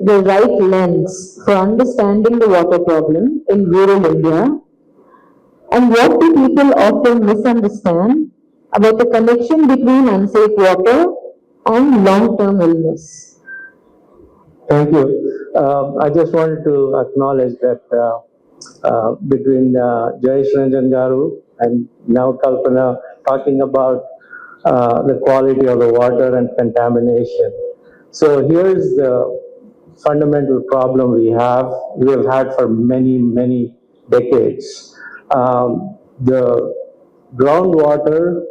the right lens for understanding the water problem in rural India, and what do people often misunderstand about the connection between unsafe water and long-term illness? Thank you. I just wanted to acknowledge that between Jayesh Ranjan Garu and now Kalpana talking about the quality of the water and contamination. So here's the fundamental problem we have had for many, many decades. The groundwater,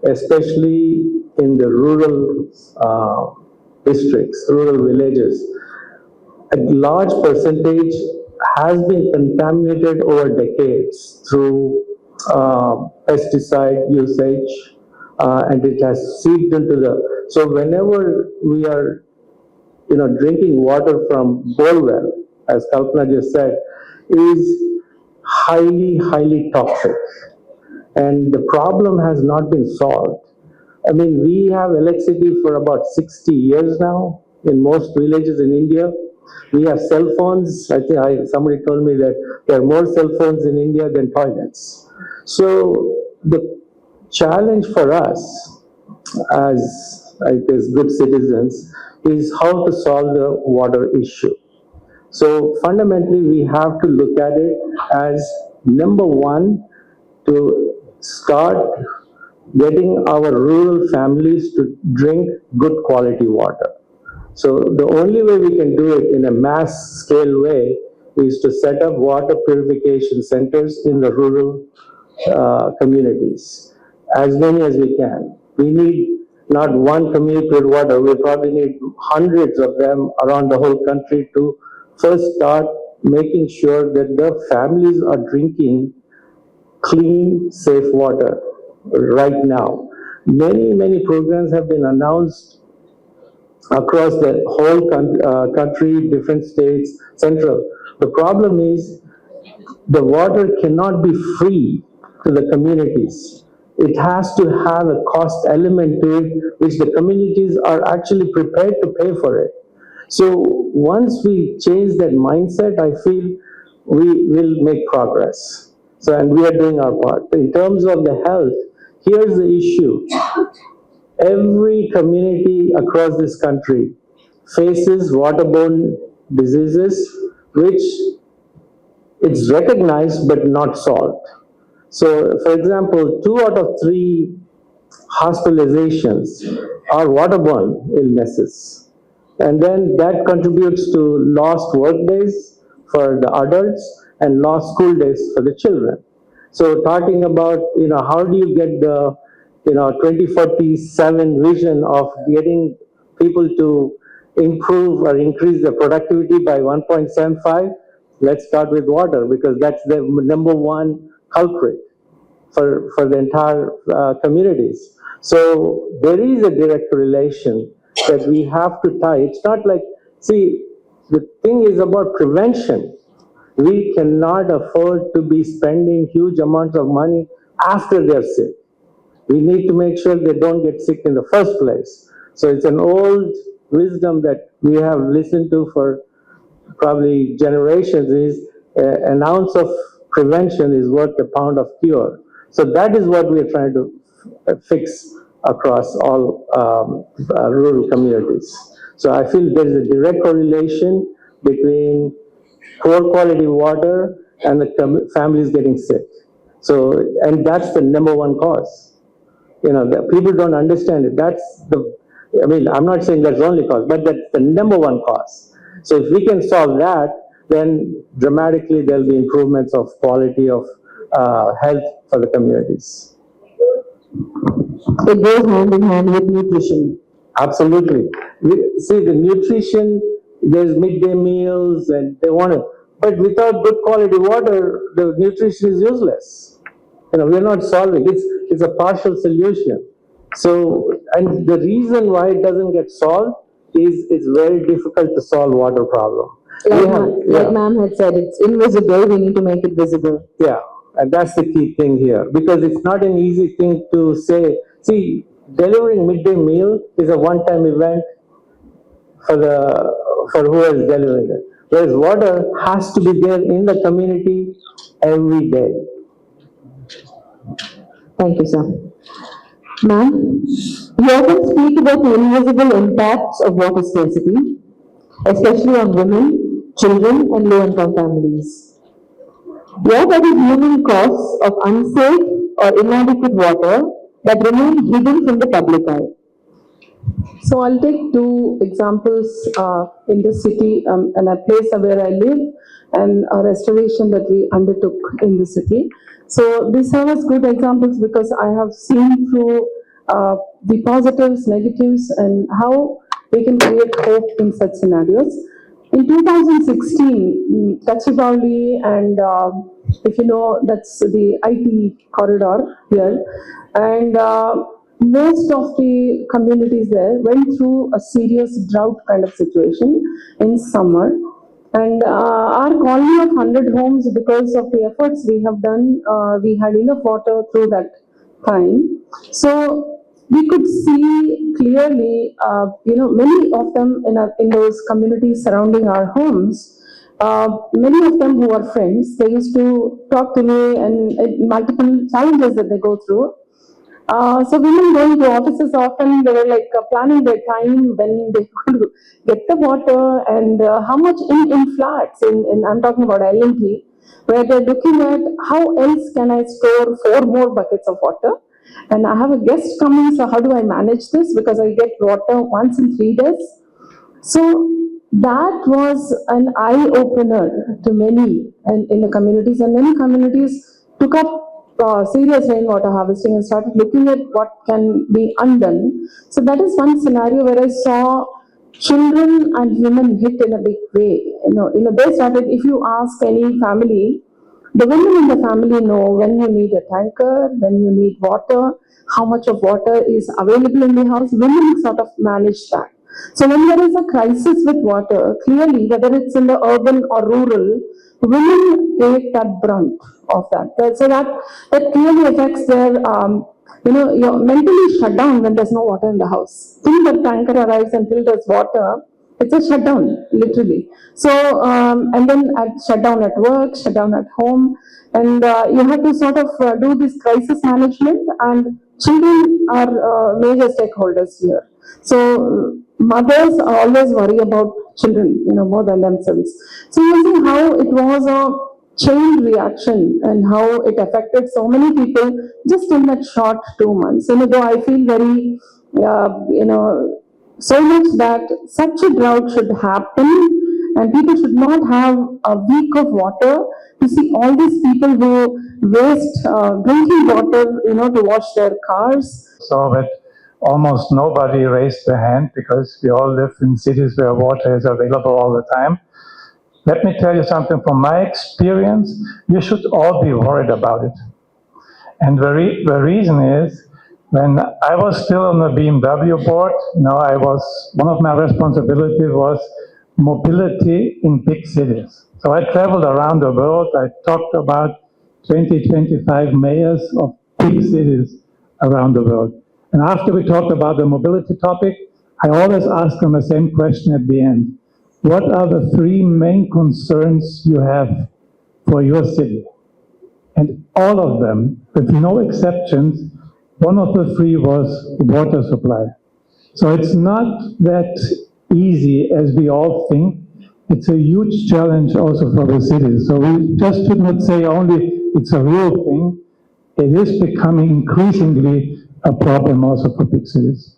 especially in the rural districts, rural villages, a large percentage has been contaminated over decades through pesticide usage, and it has seeped into the. So whenever we are, drinking water from borewell, as Kalpana just said, is highly, highly toxic, and the problem has not been solved. I mean, we have electricity for about 60 years now in most villages in India. We have cell phones. I think somebody told me that there are more cell phones in India than toilets. So the challenge for us as, I guess, good citizens is how to solve the water issue. So fundamentally, we have to look at it as number one, to start getting our rural families to drink good quality water. So the only way we can do it in a mass scale way is to set up water purification centers in the rural communities, as many as we can. We need not one community with water, we probably need hundreds of them around the whole country to first start making sure that the families are drinking clean, safe water right now. Many, many programs have been announced across the whole country, different states, central. The problem is the water cannot be free to the communities. It has to have a cost element to it, which the communities are actually prepared to pay for it. So once we change that mindset, I feel we will make progress. So, and we are doing our part. In terms of the health, here's the issue. Every community across this country faces waterborne diseases, which it's recognized but not solved. So, for example, 2 out of 3 hospitalizations are waterborne illnesses. And then that contributes to lost work days for the adults and lost school days for the children. So talking about, how do you get the, 2047 vision of getting people to improve or increase the productivity by 1.75? Let's start with water, because that's the number one culprit for the entire communities. So there is a direct relation that we have to tie. It's not like, see, the thing is about prevention. We cannot afford to be spending huge amounts of money after they're sick. We need to make sure they don't get sick in the first place. So it's an old wisdom that we have listened to for probably generations, is an ounce of prevention is worth a pound of cure. So that is what we are trying to fix across all rural communities. So I feel there is a direct correlation between poor quality water and the families getting sick. So, and that's the number one cause. The people don't understand it. I'm not saying that's the only cause, but that's the number one cause. So if we can solve that, then dramatically there'll be improvements of quality of health for the communities. It goes hand in hand with nutrition. Absolutely. See, the nutrition, there's midday meals and they want it. But without good quality water, the nutrition is useless. We're not solving. It's a partial solution. So, and the reason why it doesn't get solved is it's very difficult to solve water problem. Like ma'am had said, it's invisible. We need to make it visible. Yeah, and that's the key thing here, because it's not an easy thing to say. See, delivering midday meal is a one-time event for for who is delivering it. Whereas water has to be there in the community every day. Thank you, sir. Ma'am, you often speak about the invisible impacts of water scarcity, especially on women, children, and low-income families. What are the human costs of unsafe or inadequate water that remain hidden from the public eye? So I'll take two examples in the city and a place where I live and a restoration that we undertook in the city. So these serve as good examples because I have seen through the positives, negatives, and how we can create hope in such scenarios. In 2016, Gachibowli and if you know, that's the IT corridor here, and most of the communities there went through a serious drought kind of situation in summer. And our colony of 100 homes, because of the efforts we have done, we had enough water through that time. So we could see clearly, many of them in those communities surrounding our homes. Many of them who are friends, they used to talk to me and multiple challenges that they go through. So women going to offices often, they were like planning their time when they could get the water and how much in flats, I'm talking about L&T, where they're looking at how else can I store 4 more buckets of water. And I have a guest coming, so how do I manage this? Because I get water once in 3 days. So that was an eye-opener to many in the communities, and many communities took up serious rainwater harvesting and started looking at what can be undone. So that is one scenario where I saw children and women hit in a big way. They started, if you ask any family, the women in the family know when you need a tanker, when you need water, how much of water is available in the house. Women sort of manage that. So when there is a crisis with water, clearly, whether it's in the urban or rural, women take that brunt of that. So that clearly affects their, you're mentally shut down when there's no water in the house. Till the tanker arrives and till there's water, it's a shutdown, literally. So, and then shutdown at work, shutdown at home, and you have to sort of do this crisis management, and children are major stakeholders here. So, mothers always worry about children, more than themselves. So, you see how it was a chain reaction and how it affected so many people just in that short 2 months. Though I feel very, so much that such a drought should happen and people should not have a week of water to see all these people who waste drinking water, to wash their cars. So that almost nobody raised their hand because we all live in cities where water is available all the time. Let me tell you something from my experience. You should all be worried about it. And the reason is, when I was still on the BMW board, one of my responsibilities was mobility in big cities. So I traveled around the world. I talked about 20, 25 mayors of big cities around the world. And after we talked about the mobility topic, I always ask them the same question at the end. What are the 3 main concerns you have for your city? And all of them, with no exceptions, one of the 3 was water supply. So it's not that easy as we all think. It's a huge challenge also for the cities. So we just should not say only it's a real thing. It is becoming increasingly a problem also for big cities.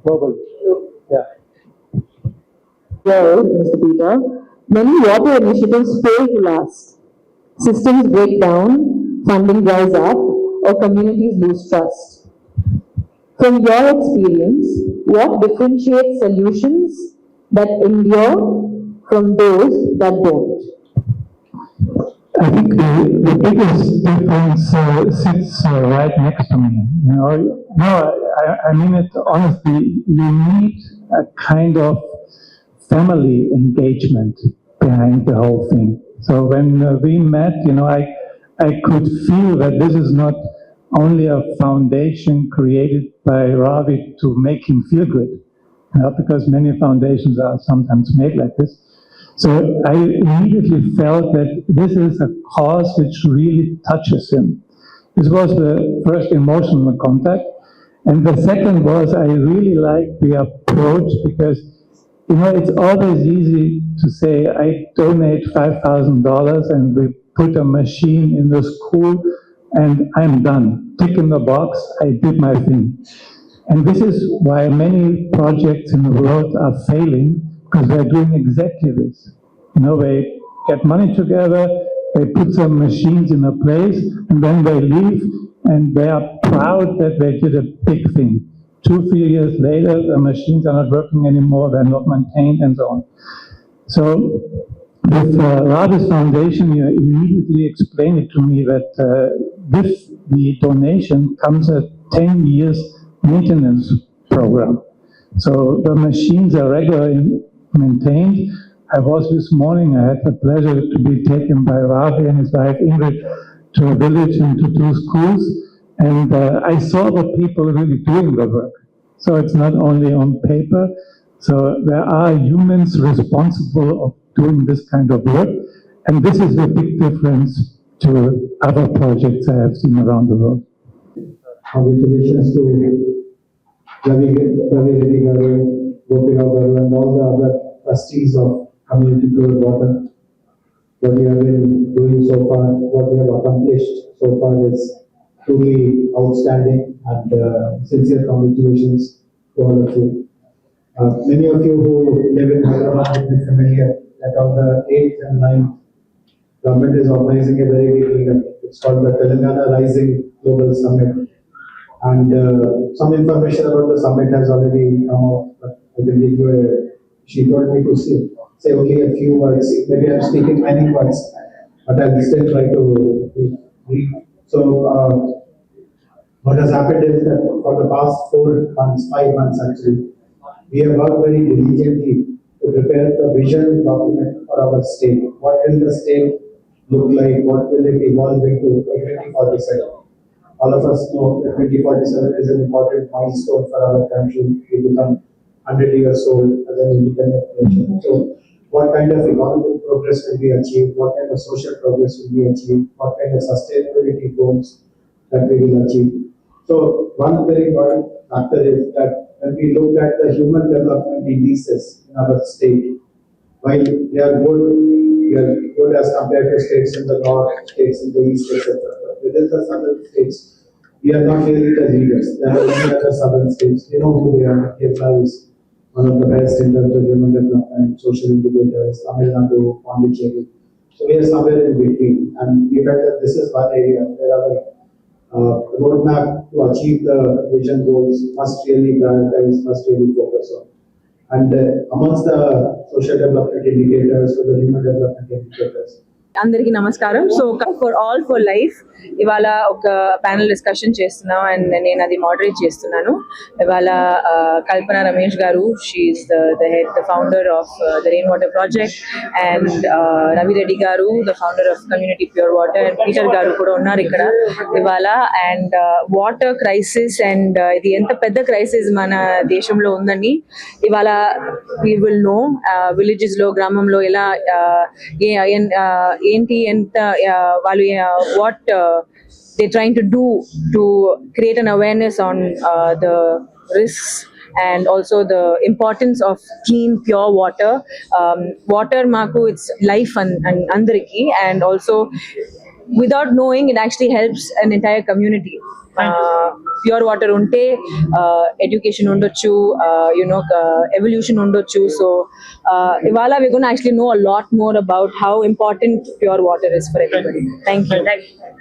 Global. Yeah. Well, Mr. Peter, many water initiatives fail to last. Systems break down, funding dries up, or communities lose trust. From your experience, what differentiates solutions that endure from those that don't? I think the biggest difference sits right next to me. I mean it honestly. You need a kind of family engagement behind the whole thing. So when we met, I could feel that this is not only a foundation created by Ravi to make him feel good, because many foundations are sometimes made like this. So I immediately felt that this is a cause which really touches him. This was the first emotional contact. And the second was I really liked the approach because, you know, it's always easy to say, I donate $5,000 and we put a machine in the school and I'm done. Tick in the box, I did my thing. And this is why many projects in the world are failing, because they're doing exactly this. You know, they get money together, they put some machines in a place, and then they leave, and they are proud that they did a big thing. 2-3 years later, the machines are not working anymore, they're not maintained, and so on. So with Radha's Foundation, you immediately explained it to me that with the donation comes a 10 years maintenance program. So the machines are regularly maintained. I was this morning, I had the pleasure to be taken by Ravi and his wife Ingrid to a village and to 2 schools, and I saw the people really doing the work. So it's not only on paper, so there are humans responsible of doing this kind of work, and this is a big difference to other projects I have seen around the world. Congratulations to Ravi Reddy Garu, Gopinath Garu, and all the other trustees of Community Pure Water. What you have been doing so far, what you have accomplished so far is truly outstanding, and sincere congratulations to all of you. Many of you who live in Hyderabad will be familiar that on the 8th and 9th, government is organizing a very big event. It's called the Telangana Rising Global Summit. And some information about the summit has already come out, but I will give you she told me to say only a few words. Maybe I'm speaking many words, but I'll still try to read. So, what has happened is that for the past 4 months, 5 months actually, we have worked very diligently to prepare the vision document for our state. What will the state look like? What will it evolve into by 2047? All of us know that 2047 is an important milestone for our country. We become 100 years old as an independent nation. So, what kind of economic progress will be achieved? What kind of social progress will be achieved? What kind of sustainability goals that we will achieve? So, one very important factor is that when we look at the human development indices in our state, while they are good as compared to states in the north, states in the east, etc. Within the southern states, we are not really the leaders. There are many other southern states. They know who they are. Kerala is one of the best in terms of human development, social indicators, Tamil Nadu, Pondicherry. So we are somewhere in between. And we felt that this is one area where our roadmap to achieve the vision goals must really prioritize, must really focus on. And amongst the social development indicators or the human development indicators, అందరికీ నమస్కారం. So for all for life ఇవాళ ఒక panel discussion చేస్తున్నాం and నేను అది moderate చేస్తున్నాను. ఇవాళ Kalpana Ramesh garu, she's the head the founder of the rain water project, and Ravi Reddy garu the founder of community pure water, and Peter garu కూడా ఉన్నారు ఇక్కడ ఇవాళ. అండ్ వాటర్ క్రైసిస్ అండ్ ఇది ఎంత పెద్ద క్రైసిస్ మన దేశంలో ఉందని ఇవాళ వీ విల్ నో. విలేజెస్ లో, గ్రామంలో ఎలా ఏంటి ఎంత వాళ్ళు what they're trying to do to create an awareness on the risks and also the importance of clean pure water. Water maku, it's life and andariki, and also without knowing it actually helps an entire community. Pure water unte education undochu, evolution undochu. So ivala we're going to actually know a lot more about how important pure water is for everybody. Thank you.